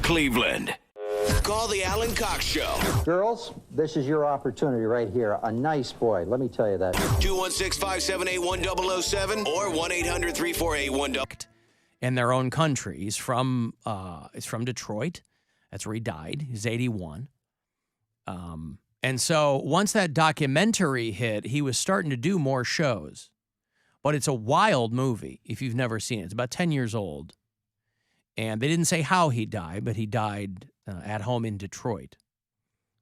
Cleveland. Call the Alan Cox Show. Girls, this is your opportunity right here. A nice boy, let me tell you that. 216-578-1007 or 1-800-348-1000. In their own country. He's from Detroit. That's where he died. He's 81. And so once that documentary hit, he was starting to do more shows. But it's a wild movie if you've never seen it. It's about 10 years old. And they didn't say how he died, but he died at home in Detroit.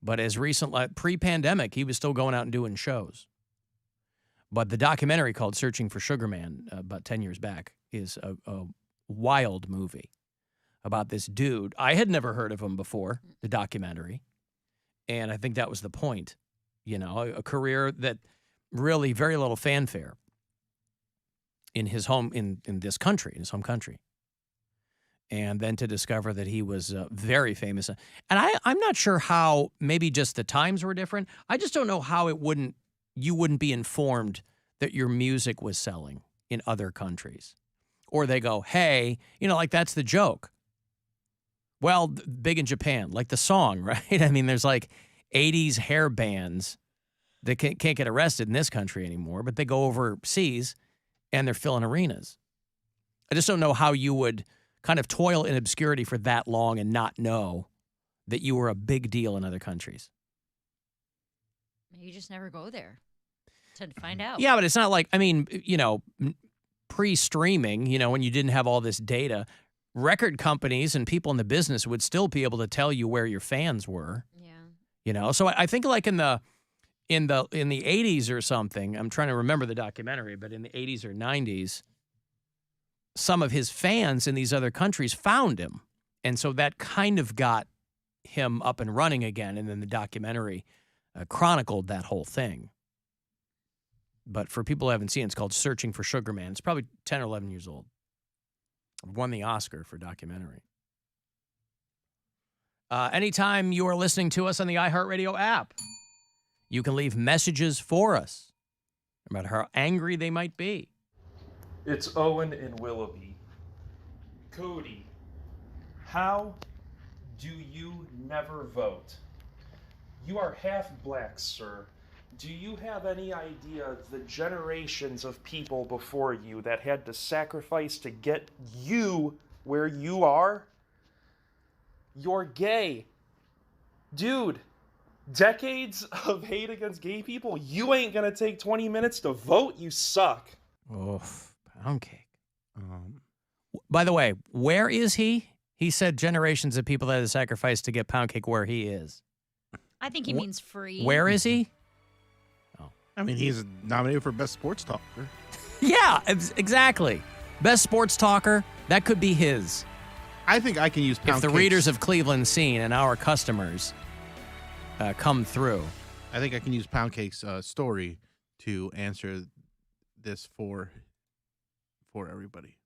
But as recent, pre-pandemic, he was still going out and doing shows. But the documentary called Searching for Sugar Man, about 10 years back, is a wild movie about this dude. I had never heard of him before, the documentary. And I think that was the point. You know, a career that really very little fanfare in his home, in this country, in his home country. And then to discover that he was very famous. And I'm not sure how, maybe just the times were different. I just don't know how you wouldn't be informed that your music was selling in other countries. Or they go, hey, you know, like that's the joke. Well, big in Japan, like the song, right? I mean, there's like 80s hair bands that can't get arrested in this country anymore, but they go overseas and they're filling arenas. I just don't know how you would kind of toil in obscurity for that long and not know that you were a big deal in other countries. You just never go there to find out. Yeah, but it's not like, I mean, you know, pre-streaming, you know, when you didn't have all this data, record companies and people in the business would still be able to tell you where your fans were. Yeah. You know, so I think like in the 80s or something, I'm trying to remember the documentary, but in the 80s or 90s, some of his fans in these other countries found him. And so that kind of got him up and running again. And then the documentary chronicled that whole thing. But for people who haven't seen it, it's called Searching for Sugar Man. It's probably 10 or 11 years old. Won the Oscar for documentary. Anytime you are listening to us on the iHeartRadio app, you can leave messages for us, no matter how angry they might be. It's Owen in Willoughby. Cody, how do you never vote? You are half black, sir. Do you have any idea the generations of people before you that had to sacrifice to get you where you are? You're gay. Dude, decades of hate against gay people, you ain't gonna take 20 minutes to vote, you suck. Oof, Poundcake. By the way, where is he? He said generations of people that had to sacrifice to get Poundcake where he is. I think he means free. Where is he? I mean, he's nominated for Best Sports Talker. Yeah, exactly. Best sports talker, that could be his. I think I can use Poundcake. If the readers of Cleveland Scene and our customers come through. I think I can use Poundcake's story to answer this for everybody.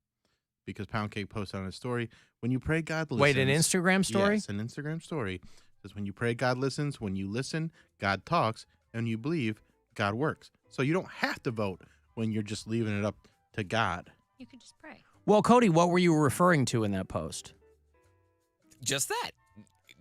Because Poundcake posted on his story, when you pray, God listens. Wait, an Instagram story? Yes, an Instagram story. It says, when you pray, God listens. When you listen, God talks. And you believe, God works. So you don't have to vote when you're just leaving it up to God. You could just pray. Well, Cody, what were you referring to in that post? Just that.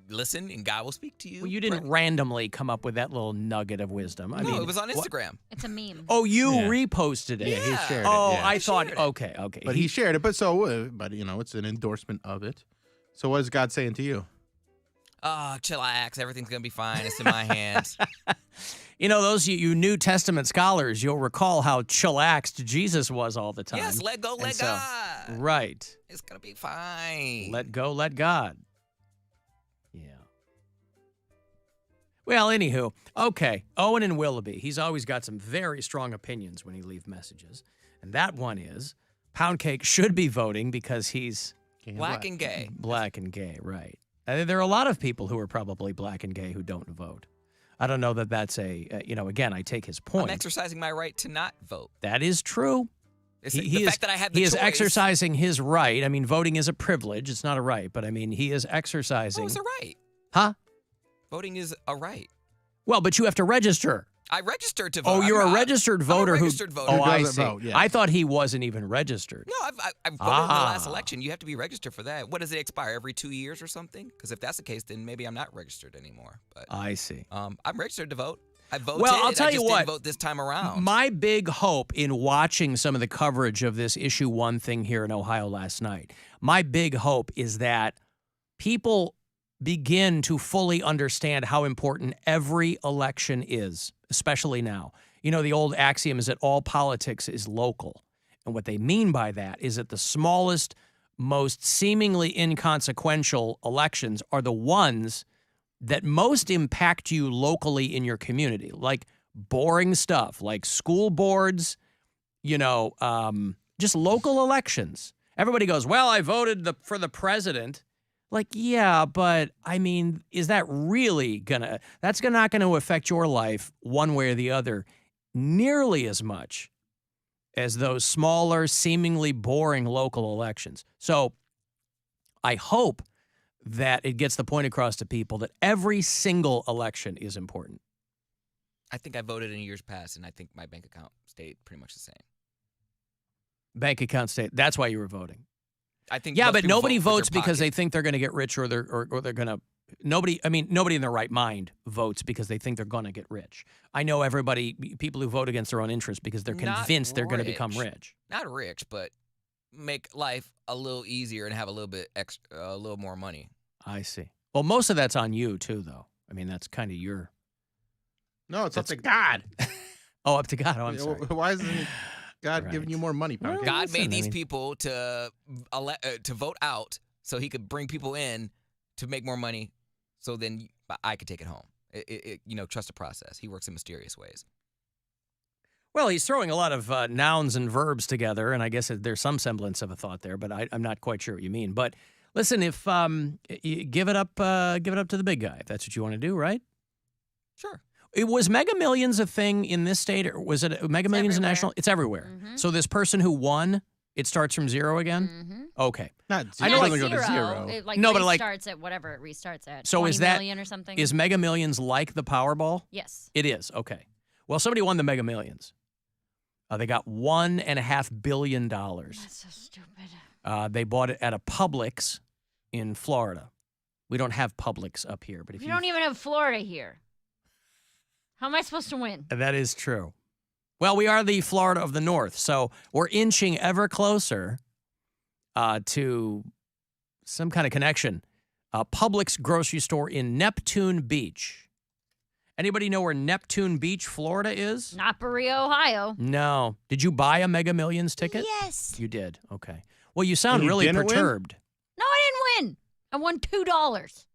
Listen, and God will speak to you. Well, you didn't randomly come up with that little nugget of wisdom. I mean, it was on Instagram. It's a meme. Oh, you reposted it. Yeah, he shared it. Oh, yeah. I thought, okay. But he shared it, but you know, it's an endorsement of it. So what is God saying to you? Oh, chillax. Everything's going to be fine. It's in my hands. You know, those you New Testament scholars, you'll recall how chillaxed Jesus was all the time. Yes, let go, let God. Right. It's going to be fine. Let go, let God. Yeah. Well, anywho, okay. Owen and Willoughby, he's always got some very strong opinions when he leaves messages. And that one is, Poundcake should be voting because he's... Black and gay. Black and gay, right. There are a lot of people who are probably black and gay who don't vote. I don't know that that's again, I take his point. I'm exercising my right to not vote. That is true. The fact that I have the choice. choice. He is exercising his right. I mean, voting is a privilege. It's not a right. But, I mean, he is exercising. Oh, it's a right. Huh? Voting is a right. Well, but you have to register. I registered to vote. Oh, you're I'm a registered voter I'm a registered voter. Oh, I doesn't see. vote, yeah. I thought he wasn't even registered. No, I've voted in the last election. You have to be registered for that. What does it expire every 2 years or something? Because if that's the case, then maybe I'm not registered anymore. But I see. I'm registered to vote. I voted. Well, I'll tell I you just what. Didn't vote this time around. My big hope in watching some of the coverage of this issue 1 thing here in Ohio last night, my big hope is that people begin to fully understand how important every election is, especially now. You know, the old axiom is that all politics is local. And what they mean by that is that the smallest, most seemingly inconsequential elections are the ones that most impact you locally in your community, like boring stuff, like school boards, just local elections. Everybody goes, well, I voted for the president. Like, yeah, but I mean, is that really that's not going to affect your life one way or the other nearly as much as those smaller, seemingly boring local elections. So I hope that it gets the point across to people that every single election is important. I think I voted in years past, and I think my bank account stayed pretty much the same. Bank account state. That's why you were voting. I think. Yeah, most but people nobody vote with votes their because they pocket. think they're going to get rich or they're going to. Nobody in their right mind votes because they think they're going to get rich. I know people who vote against their own interest because they're Not convinced they're going to become rich. rich. Not rich, but make life a little easier and have a little bit extra, a little more money. I see. Well, most of that's on you too, though. I mean, that's kind of your. No, it's up to God. Oh, up to God. Oh, I'm Yeah, sorry. Why isn't God Right. giving you more money, Well, Poundcake? God listen, made I these mean- people to vote out so he could bring people in to make more money, so then I could take it home. Trust the process. He works in mysterious ways. Well, he's throwing a lot of nouns and verbs together, and I guess there's some semblance of a thought there, but I'm not quite sure what you mean. But listen, if you give it up to the big guy, if that's what you want to do, right? Sure. It was Mega Millions a thing in this state, or was it Mega Millions everywhere. national? It's everywhere. Mhm. So this person who won, it starts from zero again. Mm-hmm. Okay. Not I I know, know like, doesn't go to zero. It No, but, like- restarts at whatever it restarts at. So 20 is that- million or something? Is Mega Millions like the Powerball? Yes. It is. Okay. Well, somebody won the Mega Millions. They got $1.5 billion. That's so stupid. They bought it at a Publix in Florida. We don't have Publix up here, but if We don't even have Florida here. How am I supposed to win? That is true. Well, we are the Florida of the North, so we're inching ever closer to some kind of connection. Publix grocery store in Neptune Beach. Anybody know where Neptune Beach, Florida is? Not Berea, Ohio. No. Did you buy a Mega Millions ticket? Yes. You did. Okay. Well, you sound And you really didn't win? perturbed. No, I didn't win. I won $2.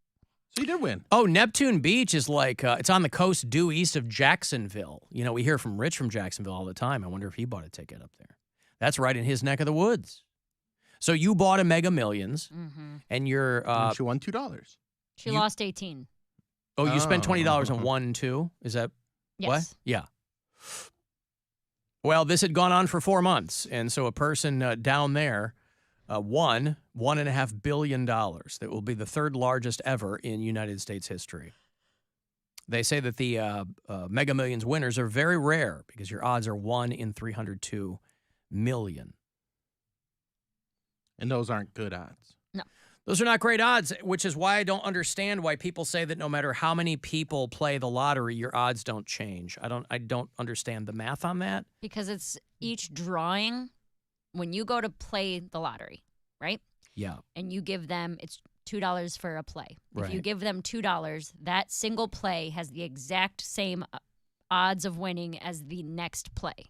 So you did win. Oh, Neptune Beach is like, it's on the coast due east of Jacksonville. You know, we hear from Rich from Jacksonville all the time. I wonder if he bought a ticket up there. That's right in his neck of the woods. So you bought a Mega Millions, Mm-hmm. and you're, And she won $2. She you- lost 18. you spent Oh. $20 and won too? Is that Yes. what? Yeah. Well, this had gone on for 4 months, and so a person down there won $1.5 billion. That will be the third largest ever in United States history. They say that the Mega Millions winners are very rare because your odds are 1 in 302 million. And those aren't good odds. Those are not great odds, which is why I don't understand why people say that no matter how many people play the lottery, your odds don't change. I don't understand the math on that. Because it's each drawing when you go to play the lottery, right? Yeah. And you give them, it's $2 for a play. If you Right. give them $2, that single play has the exact same odds of winning as the next play.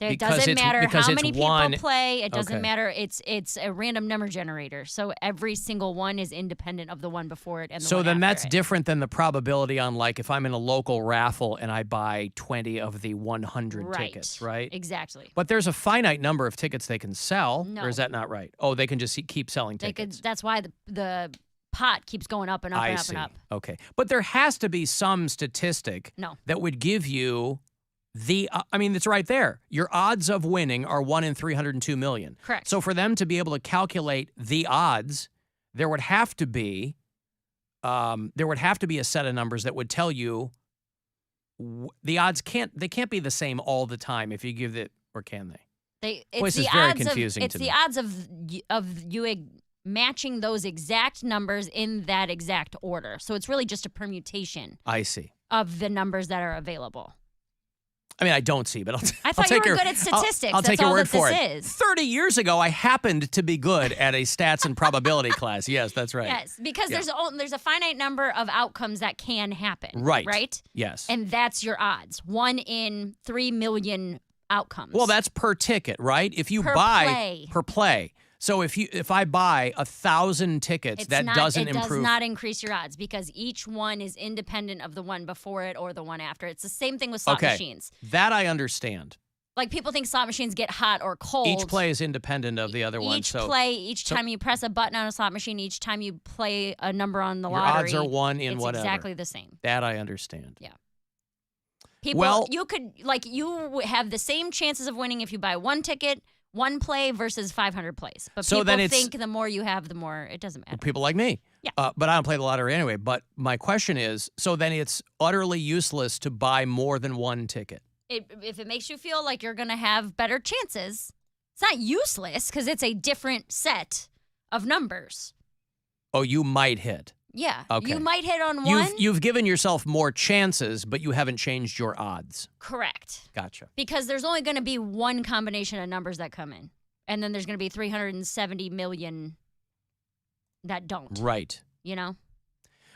It Because doesn't it's- matter because how it's many people one- play. It doesn't Okay. matter. It's a random number generator. So every single one is independent of the one before it and the So one then after that's it. different than the probability on, like, if I'm in a local raffle and I buy 20 of the 100 Right. tickets, right? Exactly. But there's a finite number of tickets they can sell, No. or is that not right? Oh, they can just keep selling They could. tickets. That's why the pot keeps going up and up I and up see. and up. Okay. But there has to be some statistic No. that would give you it's right there. Your odds of winning are 1 in 302 million. Correct. So for them to be able to calculate the odds, there would have to be a set of numbers that would tell you the odds can't be the same all the time if you give it, or can they? It's this the is very odds confusing of it's to the me. odds of you matching those exact numbers in that exact order. So it's really just a permutation I see. of the numbers that are available. I mean, I don't see, but I thought you were good at statistics. I'll That's take your all word that for this it. is. 30 years ago, I happened to be good at a stats and probability class. Yes, that's right. Yes, because Yeah. there's a finite number of outcomes that can happen. Right. Right? Yes. And that's your odds. 1 in 3 million outcomes. Well, that's per ticket, right? If you Per buy play. per play. So if I buy 1,000 tickets, It doesn't does improve. not increase your odds because each one is independent of the one before it or the one after. It's the same thing with slot Okay. machines. That I understand. Like people think slot machines get hot or cold. Each play is independent of the other one. Each So play, each time you press a button on a slot machine, each time you play a number on the your lottery, odds are 1 in it's whatever. exactly the same. That I understand. Yeah. People, Well- you have the same chances of winning if you buy one ticket, one play versus 500 plays. But So people then it's- think the more you have, the more it doesn't matter. People like me. Yeah. But I don't play the lottery anyway. But my question is, so then it's utterly useless to buy more than one ticket. If it makes you feel like you're going to have better chances, it's not useless because it's a different set of numbers. Oh, you might hit. Yeah. Okay. You might hit on one. You've given yourself more chances, but you haven't changed your odds. Correct. Gotcha. Because there's only going to be one combination of numbers that come in. And then there's going to be 370 million that don't. Right. You know?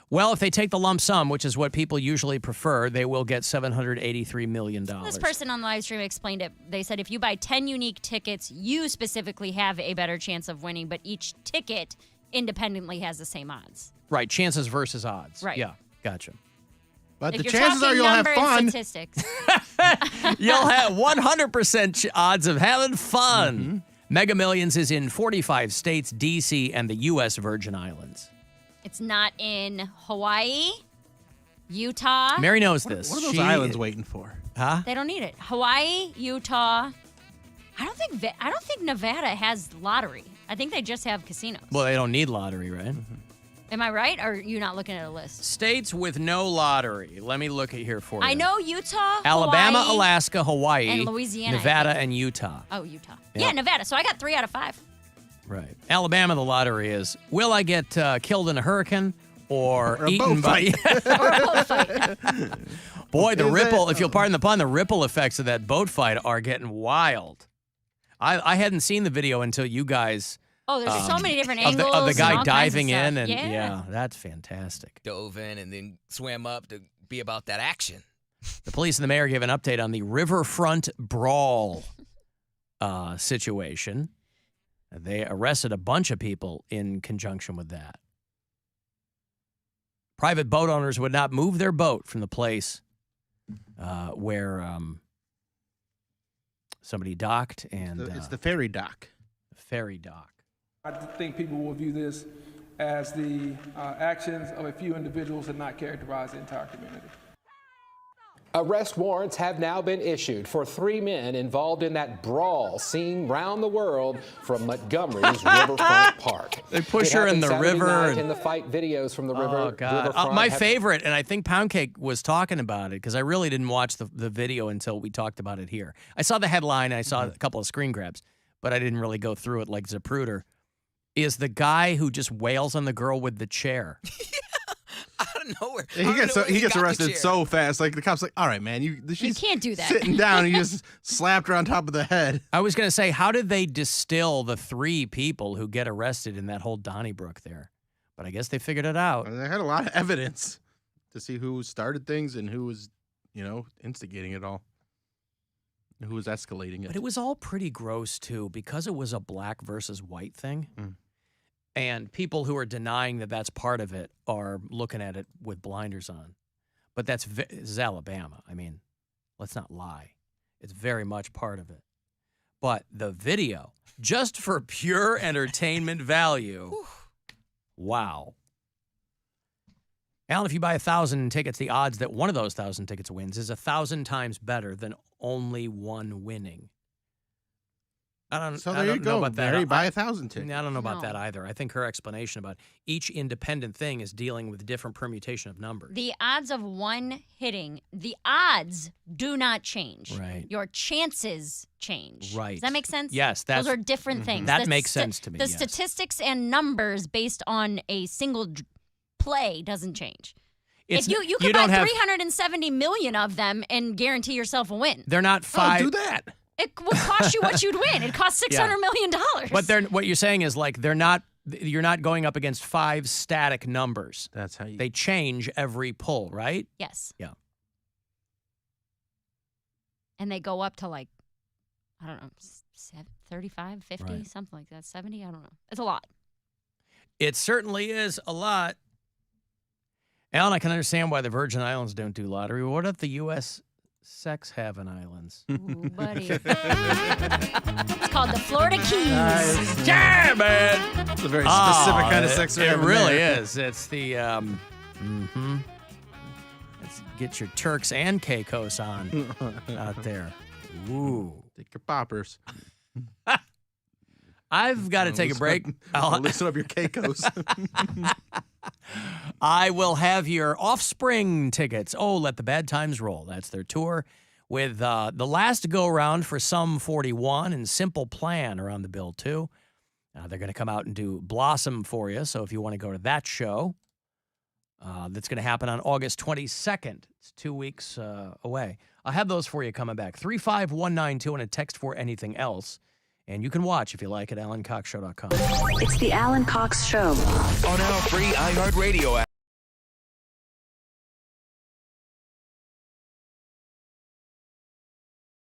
Well, if they take the lump sum, which is what people usually prefer, they will get $783 million. This person on the live stream explained it. They said if you buy 10 unique tickets, you specifically have a better chance of winning, but each ticket independently has the same odds. Right, chances versus odds. Right. Yeah, gotcha. But If the you're chances talking are you'll have number and fun. statistics. You'll have 100% odds of having fun. Mega Millions is in 45 states, D.C., and the U.S. Virgin Islands. It's not in Hawaii, Utah. Mary knows this. What are those islands waiting for? Huh? They don't need it. Hawaii, Utah. I don't think Nevada has lottery. I think they just have casinos. Well, they don't need lottery, right? Am I right? Or are you not looking at a list? States with no lottery. Let me look at here for you. I know Utah, Alabama, Hawaii, Alaska, Hawaii, and Louisiana, I Nevada, think. and Utah. Oh, Utah. Yeah. Yeah, Nevada. So I got 3 out of 5. Right. Alabama, the lottery is, will I get killed in a hurricane or Or a eaten boat by... Or a boat fight. Boy, the Is ripple, it? if you'll pardon the pun, the ripple effects of that boat fight are getting wild. I hadn't seen the video until you guys... Oh, there's so many different of angles. the and all guy kinds of diving stuff. in. And yeah. that's fantastic. Dove in and then swam up to be about that action. The police and the mayor gave an update on the riverfront brawl situation. They arrested a bunch of people in conjunction with that. Private boat owners would not move their boat from the place where somebody docked, and It's the ferry dock. ferry dock. I think people will view this as the actions of a few individuals and not characterize the entire community. Arrest warrants have now been issued for 3 men involved in that brawl seen round the world from Montgomery's Riverfront Park. They push It her in happened the Saturday river night, and- and the fight videos from the river. Oh, God. Riverfront My have- favorite, and I think Poundcake was talking about it because I really didn't watch the video until we talked about it here. I saw the headline, I saw a couple of screen grabs, but I didn't really go through it like Zapruder, is the guy who just wails on the girl with the chair. Out of nowhere. He gets got the arrested chair. so fast. Like the cops, like, all right, man, she's can't do that. Sitting down, and you just slapped her on top of the head. I was going to say, how did they distill the 3 people who get arrested in that whole Donnybrook there? But I guess they figured it out. And they had a lot of evidence to see who started things and who was, instigating it all, and who was escalating it. But it was all pretty gross, too, because it was a black versus white thing. Mm. And people who are denying that that's part of it are looking at it with blinders on. But this is Alabama. I mean, let's not lie. It's very much part of it. But the video, just for pure entertainment value, wow. Alan, if you buy 1,000 tickets, the odds that one of those 1,000 tickets wins is 1,000 times better than only one winning. I don't. So I there don't you know go. about that. Mary, buy 1,000 tickets. I don't know about No. that either. I think her explanation about each independent thing is dealing with different permutation of numbers. The odds of one hitting, the odds do not change. Right. Your chances change. Right. Does that make sense? Yes, Those are different things. That The makes sense to me, The yes. statistics and numbers based on a single play doesn't change. It's- If you you could buy don't have- 370 million of them and guarantee yourself a win. They're not five. Oh, do that. It would cost you what you'd win. It costs $600 million. But what you're saying is like they're not. You're not going up against 5 static numbers. That's how you. They change every pull, right? Yes. Yeah. And they go up to like, I don't know, 35, 50, Right. something like that. 70, I don't know. It's a lot. It certainly is a lot. Alan, I can understand why the Virgin Islands don't do lottery. What if the U.S. sex having islands? Ooh, buddy. It's called the Florida Keys. Yeah, man. It's a very specific kind of sex. It really is. It's the Let's get your Turks and Caicos on out there. Ooh. Take your poppers. I've got to take a break. Listen up your Caicos. I will have your Offspring tickets. Oh, Let the Bad Times Roll. That's their tour with the last go-round for Sum 41 and Simple Plan are on the bill, too. They're going to come out and do Blossom for you, so if you want to go to that show, that's going to happen on August 22nd. It's 2 weeks away. I'll have those for you coming back. 35192 and a text for anything else. And you can watch if you like at AlanCoxShow.com. It's the Alan Cox Show. On our free iHeartRadio app.